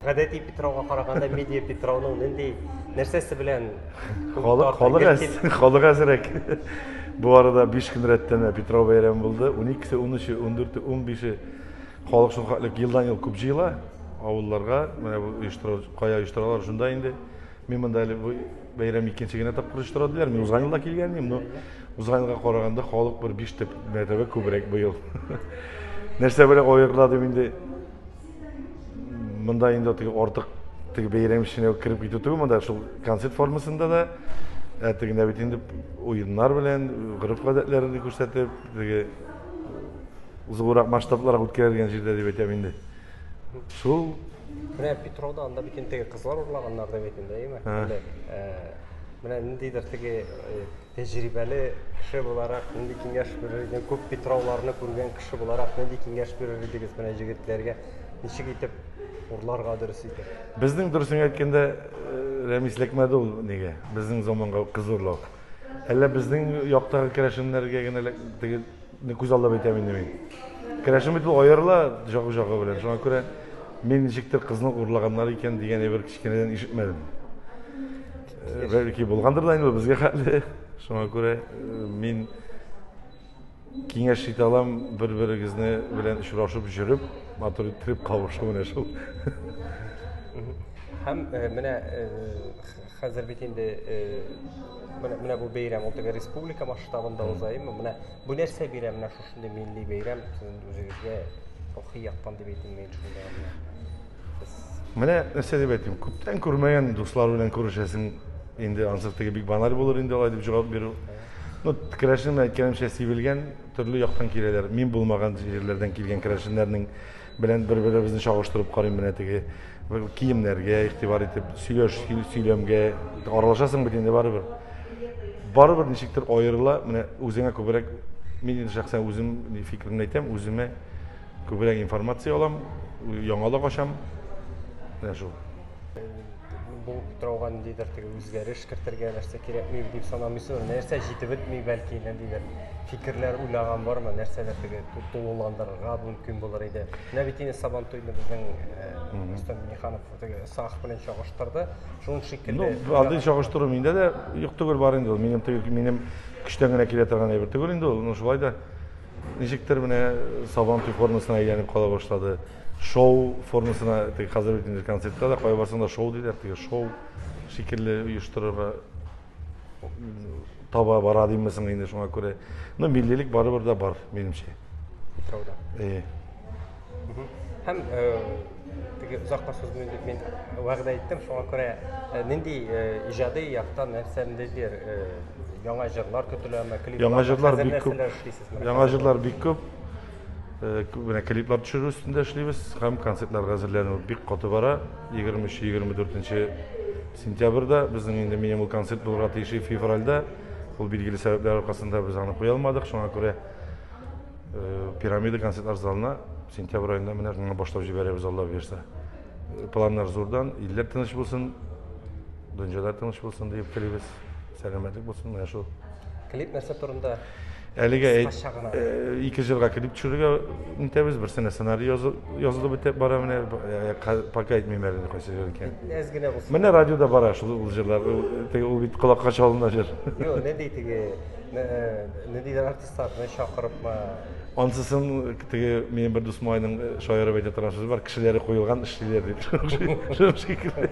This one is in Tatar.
гадәти Петровга караганда Медиа Петровның нинди нәрсәсе белән халык әзрәк. Бу арада 5 көн рәттән Петров бәйрәме булды. 12-се, 13-е, 14-е, 15-е халык шулкатлык елдан ел күп җыела. Авылларга, менә бу кая оештыралар шунда инде. Мин монда әле бу бәйрәм икенче генә тапкыр оештырадылар. Мин узган елда килгәнмен, но узган елга караганда халык бер 5 мәртәбә күбрәк бу ел. Нәрсә белән аерладым инде. Монда инде артык бәйрәм эченә кирип китү түгел, монда шул концерт формасында да тегендә бит инде уеннар белән, гореф-гадәтләрне күрсәтеп, зуррак масштабларга үткәрелгән җирдә дип әйтәм инде. Шул менә Петровда анда бит инде кызлар урлаганнар дип әйтәм дә, әйме? Менә ниндидер теге тәҗрибәле кеше буларак, нинди киңәш бирер, күп Петровларны күргән кеше буларак, нинди киңәш бирер идегез менә җегетләргә? Ничек итеп урларга дөрес итеп? Безнең дөресен әйткәндә Рәмис Ләкмәде ул нигә? Безнең заманга кыз урлау. Әллә безнең яктагы керәшеннәргә генә теге күз алдап әйтәм инде мин. Керәшен бит ул аерыла жагы белән. Шуңа күрә мин ничектер кызны урлаганнар икән дигән бер кичкенәдән ишетмәдем. Бәлки булгандыр да инде безгә хәтле. Шуңа күрә мин киңәш итә алам, бер-берегезне белән очрашып йөреп, матур итеп кавышу менә шул. Һәм менә хәзер бит инде менә бу бәйрәм ул теге республика масштабында узаймы? Менә бу нәрсә бирә менә шушындый милли бәйрәм сезнең үзегезгә рухи яктан дип әйтим мин шунда. Менә нәрсә дип әйтим, күптән күрмәгән дуслар белән күрешәсең, инде ансыз теге бик баналь булыр инде алай дип җавап бирү. Ну, керәшен әйткәнемчә сибелгән төрле яктан киләләр. Мин булмаган җирләрдән килгән керәшеннәрнең белән бер-беребезне чагыштырып карыйм менә теге киемнәргә игътибар итеп, сөйләмгә аралашасың бит инде барыбер. Барыбер ничектер аерыла, менә үзеңә күбрәк, мин шәхсән үзем фикеремне әйтәм, үземә күбрәк информация алам, яңалык ачам. Менә шул. Бу Петровга ниндидер теге үзгәреш кертергә нәрсә кирәкми дип санамыйсыз, нәрсә җитеп бетми бәлки ниндидер фикерләр уйлаган бармы, нәрсәдер теге тулыландырырга мөмкин булыр иде. Менә бит инде Сабантуйны безнең Рөстәм Миханов теге Сах белән чагыштырды. Шуның шикелле. Ну, андый чагыштыру миндә дә юк түгел бар инде ул. Минем көчтән генә килә торган әйбер түгел инде ул. Ну, шулай да ничектер менә Сабантуй формасына әйләнеп кала башлады. Шоу формасына теге хәзер бит инде концертта да кая барсаң да шоу диләр, теге шоу шикелле оештырырга таба бара димәсең инде шуңа күрә. Ну, миллилек барыбер да бар, минемчә. Петровда. Һәм теге узакка сүзне дип мин вәгъдә иттем, шуңа күрә нинди иҗади яктан нәрсәндер яңа җырлар көтеләме, клиплар. Яңа җырлар бик күп. Менә клиплар төшерү өстендә эшлибез һәм концертларга әзерләнү бик каты бара. 23-24 сентябрьдә безнең инде минимум концерт булырга тиеш февральдә. Ул билгеле сәбәпләр аркасында без аны куя алмадык. Шуңа күрә пирамида концертлар залына сентябрь аенда менә башлап җибәрәбез Алла бирсә. Планнар зурдан, илләр тыныч булсын, дөньяда тыныч булсын дип телибез. Сәламәтлек булсын менә шул. Клип нәрсә турында? Әлегә 2 җырга клип төшерергә нитәбез, берсенә сценарий язылып бетеп бара менә, пока әйтмим әле кайсы җыр икән. Әз генә булсын. Менә радиода бара шул җырлар, ул бит колакка чалына җыр. Юк, нинди теге ниндидер артистларны чакырыпмы? Ансысын теге минем бер дус майның шаярып әйтә торган сүз бар, кешеләре куелган эшлиләр дип. Шул шикелле.